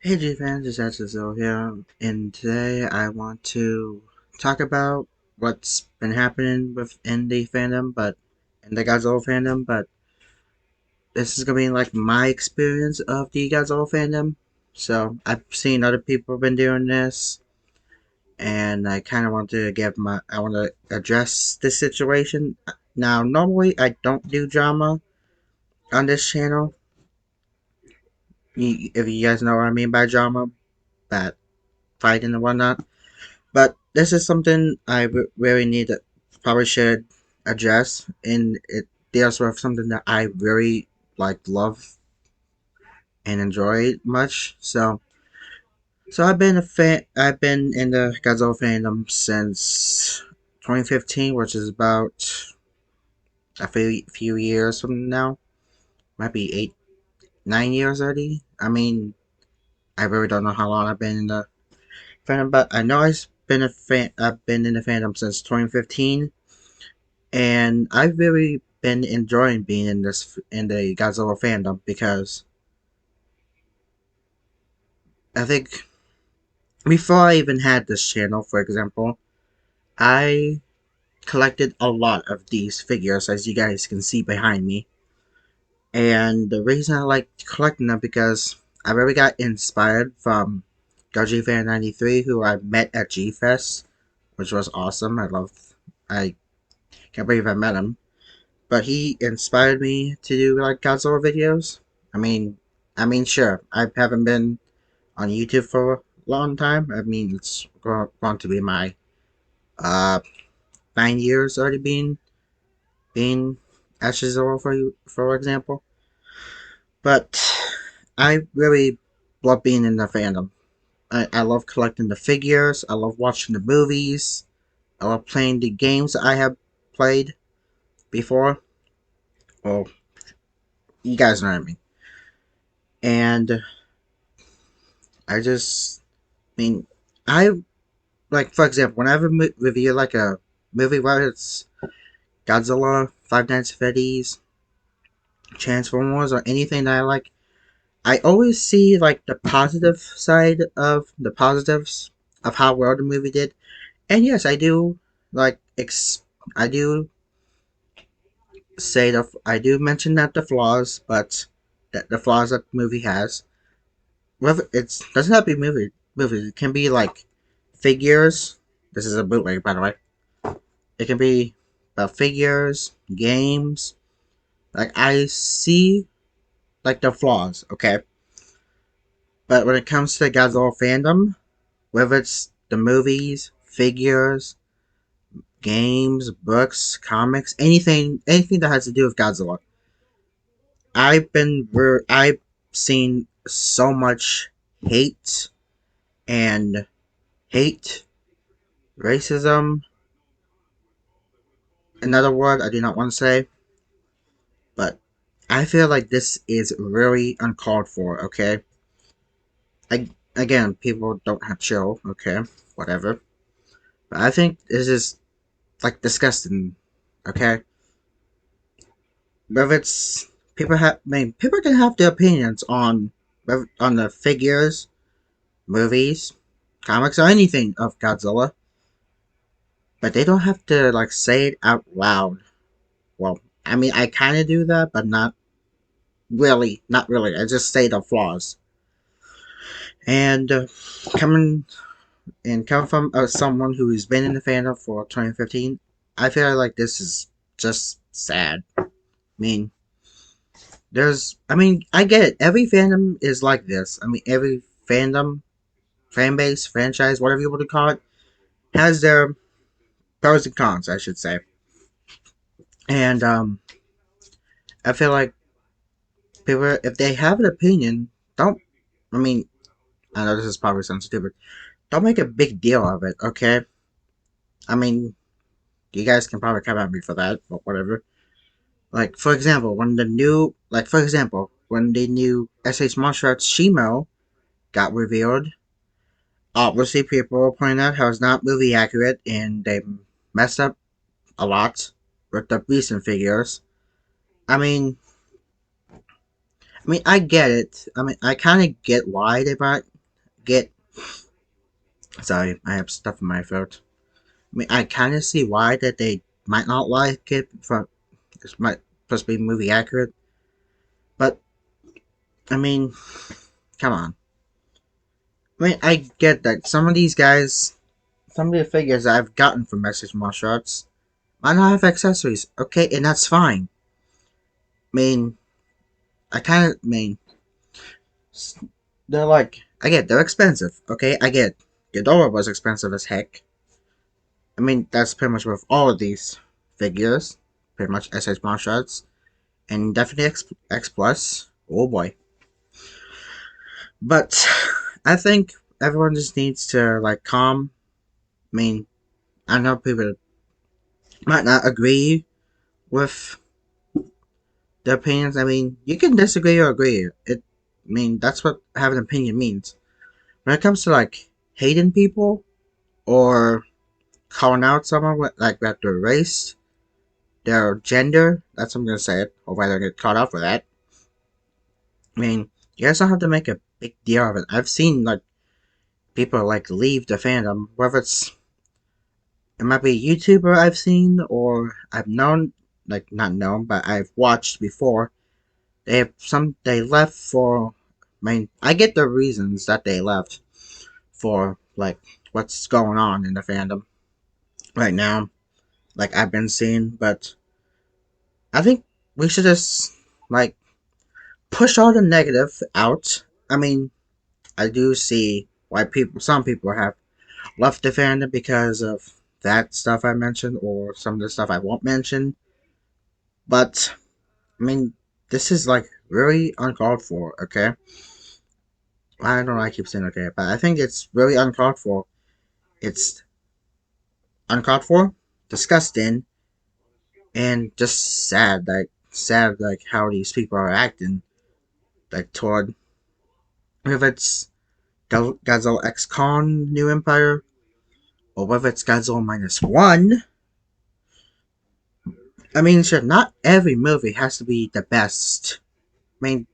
Hey G fans, it's Godzilla here, and today I want to talk about what's been happening within the fandom, but in the Godzilla fandom. But this is gonna be like my experience of the Godzilla fandom. So I've seen other people been doing this, and I kind of want to I want to address this situation. Now, normally I don't do drama on this channel. If you guys know what I mean by drama, that fighting and whatnot. But this is something really need to probably should address, and it deals with something that I really love and enjoy much. So I've been a fan. I've been in the Godzilla fandom since 2015, which is about a few years from now. Might be 8, 9 years already. I mean, I really don't know how long I've been in the fandom, but I know I've been a fan. I've been in the fandom since 2015, and I've really been enjoying being in the Godzilla fandom because I think before I even had this channel, for example, I collected a lot of these figures, as you guys can see behind me. And the reason I like collecting them because I really got inspired from Godzilla Fan 93, who I met at G Fest, which was awesome. I can't believe I met him. But he inspired me to do like Godzilla videos. I mean, sure, I haven't been on YouTube for a long time. I mean, it's going to be my uh 9 years already being Ashes for you, for example. But I really love being in the fandom. I love collecting the figures. I love watching the movies. I love playing the games I have played before. Well, you guys know what I mean. And I mean, I like, for example, whenever review like a movie, whether it's Godzilla, Five Nights at Freddy's, Transformers, or anything that I like, I always see like the positive side of the positives of how well the movie did. And yes, I do like I do I do mention that the flaws, but that the flaws that the movie has. Whether it doesn't have to be movies, it can be like figures. This is a bootleg, by the way. It can be about figures, games. Like I see like the flaws, okay? But when it comes to Godzilla fandom, whether it's the movies, figures, games, books, comics, anything that has to do with Godzilla, I've seen so much hate and hate, racism, another word I do not want to say, but I feel like this is really uncalled for, okay? Again, people don't have chill, okay? Whatever. But I think this is like disgusting, okay? Whether it's people can have their opinions on the figures, movies, comics, or anything of Godzilla, but they don't have to like say it out loud. Well, I mean, I kind of do that, but not really. I just say the flaws. And coming coming from someone who's been in the fandom for 2015, I feel like this is just sad. I mean, I get it. Every fandom is like this. I mean, every fandom, fan base, franchise, whatever you want to call it, has their pros and cons, I should say. And I feel like people, if they have an opinion, don't. I mean, I know this is probably sounds stupid. Don't make a big deal of it, okay? I mean, you guys can probably come at me for that, but whatever. For example, when the new SH Martial Arts Shimo got revealed, obviously people were pointing out how it's not movie accurate and they messed up a lot with the recent figures. I mean, I mean, I get it. I mean, I kind of get why they brought get. Sorry, I have stuff in my throat. I mean, I kind of see why that they might not like it. For this might supposed to be movie accurate, but I mean, come on. I mean, I get that some of these guys, some of the figures I've gotten from Message Martial Arts might not have accessories. Okay, and that's fine. I mean, I kind of mean they're like I get they're expensive. Okay, I get Ghidorah was expensive as heck. I mean, that's pretty much with all of these figures. Pretty much SH Martial Arts. And definitely X Plus. Oh boy. But I think everyone just needs to like calm. I mean, I know people might not agree with their opinions. I mean, you can disagree or agree. I mean, that's what having an opinion means. When it comes to like hating people or calling out someone with, like that their race, their gender, that's what I'm gonna say it, or whether get caught out for that. I mean, you guys don't have to make a big deal of it. I've seen like people like leave the fandom, whether it might be a YouTuber I've seen or I've known, like not known, but I've watched before. They left for. I mean, I get the reasons that they left for like what's going on in the fandom right now, like I've been seeing, but I think we should just like push all the negative out. I mean, I do see why some people have left the fandom because of that stuff I mentioned or some of the stuff I won't mention. But I mean, this is like really uncalled for. Okay, I don't know why I keep saying okay, but I think it's really uncalled for. It's uncalled for, disgusting, and just sad. Like sad, like how these people are acting, like toward whether it's Godzilla X Con New Empire or whether it's Godzilla -1. I mean, sure, not every movie has to be the best. I mean,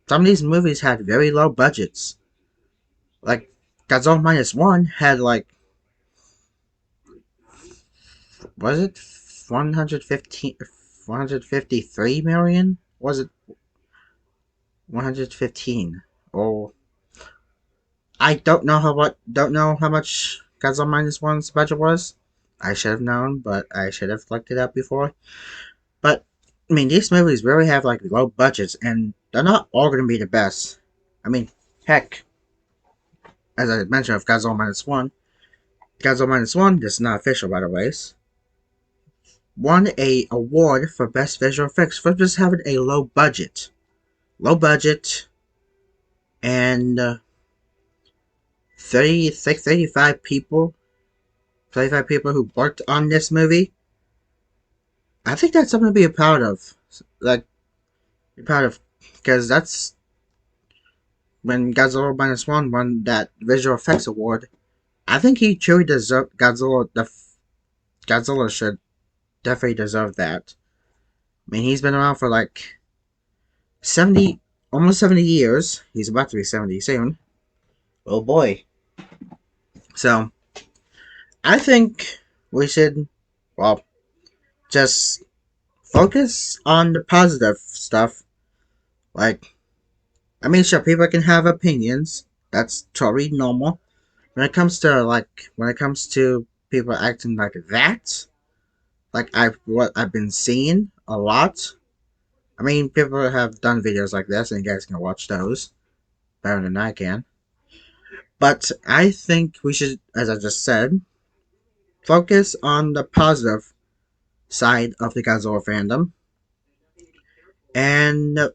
some of these movies had very low budgets. Like, Godzilla -1 had, like, was it 115, 153 million? Was it 115? Oh, I don't know how much Godzilla -1's budget was. I should have known, but I should have looked it up before. But I mean, these movies really have like low budgets, and they're not all going to be the best. I mean, heck, as I mentioned, of Godzilla -1, this is not official by the way, won a award for best visual effects for just having a low budget, and 35 people, 35 people who worked on this movie. I think that's something to be proud of. Like, be proud of, because that's when Godzilla -1 won that visual effects award. I think he truly deserved Godzilla. Godzilla should definitely deserve that. I mean, he's been around for like 70, almost 70 years. He's about to be 70 soon. Oh boy. So, I think we should, well, just focus on the positive stuff. Like, I mean, sure, people can have opinions. That's totally normal. When it comes to people acting like that, like what I've been seeing a lot. I mean, people have done videos like this, and you guys can watch those better than I can. But I think we should, as I just said, focus on the positive side of the Godzilla fandom, and to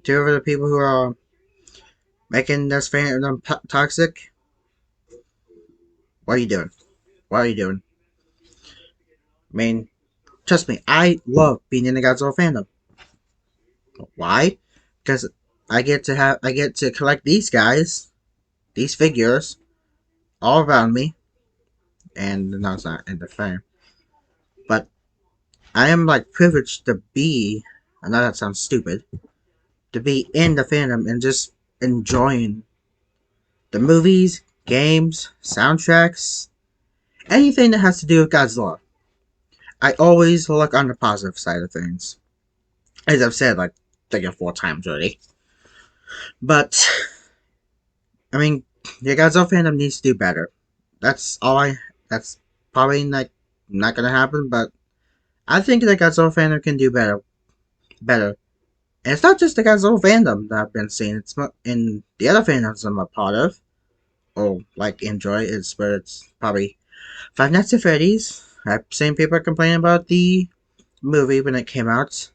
the people who are making this fandom toxic. What are you doing? What are you doing? I mean, trust me, I love being in the Godzilla fandom. Why? Because I get to collect these guys, these figures, all around me, and no, it's not in the frame. But I am like privileged to be. I know that sounds stupid. To be in the fandom and just enjoying the movies, games, soundtracks, anything that has to do with Godzilla. I always look on the positive side of things. As I've said like 3 or 4 times already. But I mean, the Godzilla fandom needs to do better. That's all I. That's probably not gonna happen, but I think the Godzilla fandom can do better. Better. And it's not just the Godzilla fandom that I've been seeing. It's in the other fandoms I'm a part of, or like enjoy. It's where it's probably Five Nights at Freddy's. I've seen people complaining about the movie when it came out.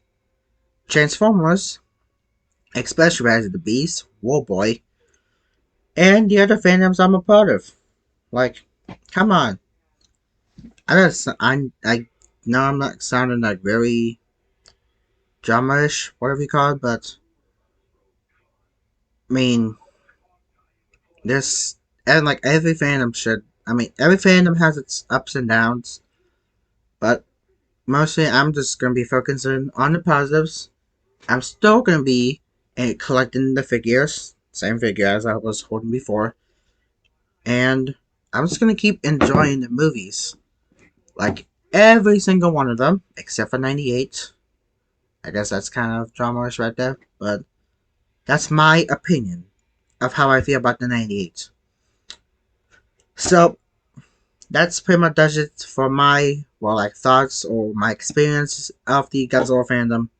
Transformers, especially Rise of the Beast, Warboy, and the other fandoms I'm a part of. Like, come on. I know I'm not sounding like very drama-ish, whatever you call it, but I mean, this and like every fandom should. I mean, every fandom has its ups and downs, but mostly I'm just gonna be focusing on the positives. I'm still gonna be collecting the figures, same figure as I was holding before, and I'm just gonna keep enjoying the movies, like every single one of them except for '98. I guess that's kind of drama-ish right there, but that's my opinion of how I feel about the '98. So that's pretty much does it for my thoughts or my experience of the Godzilla fandom.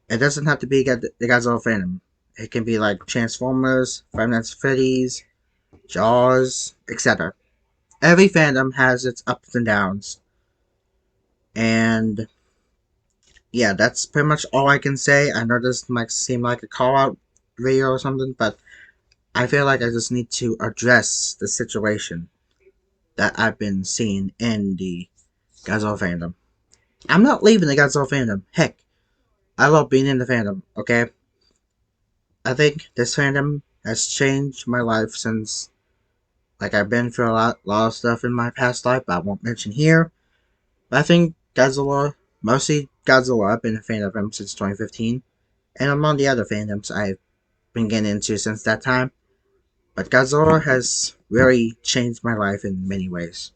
It doesn't have to be the Godzilla fandom. It can be like Transformers, Five Nights at Freddy's, Jaws, etc. Every fandom has its ups and downs, and yeah, that's pretty much all I can say. I know this might seem like a call out video or something, but I feel like I just need to address the situation that I've been seeing in the Godzilla fandom. I'm not leaving the Godzilla fandom. Heck, I love being in the fandom, okay? I think this fandom has changed my life since, like, I've been through lot of stuff in my past life, but I won't mention here. But I think Godzilla, mostly Godzilla, I've been a fan of him since 2015. And among the other fandoms I've been getting into since that time. But Godzilla has really changed my life in many ways.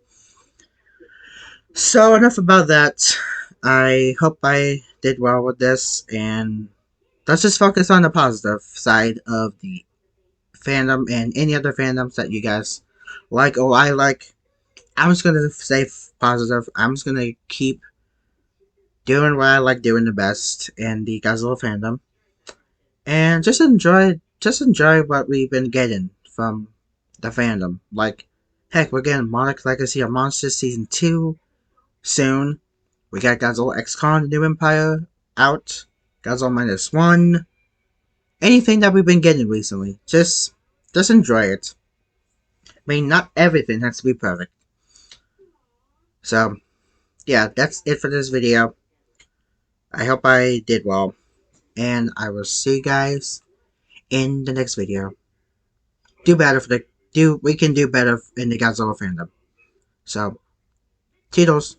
So enough about that. I hope I did well with this, and let's just focus on the positive side of the fandom and any other fandoms that you guys like or I like. I'm just gonna say positive. I'm just gonna keep doing what I like doing the best in the Godzilla fandom, and just enjoy what we've been getting from the fandom. Like, heck, we're getting Monarch Legacy of Monsters Season 2 soon. We got Godzilla X Con New Empire out. Godzilla Minus One. Anything that we've been getting recently. Just enjoy it. I mean, not everything has to be perfect. So, yeah, that's it for this video. I hope I did well. And I will see you guys in the next video. Do better for the we can do better in the Godzilla fandom. So, Toodles.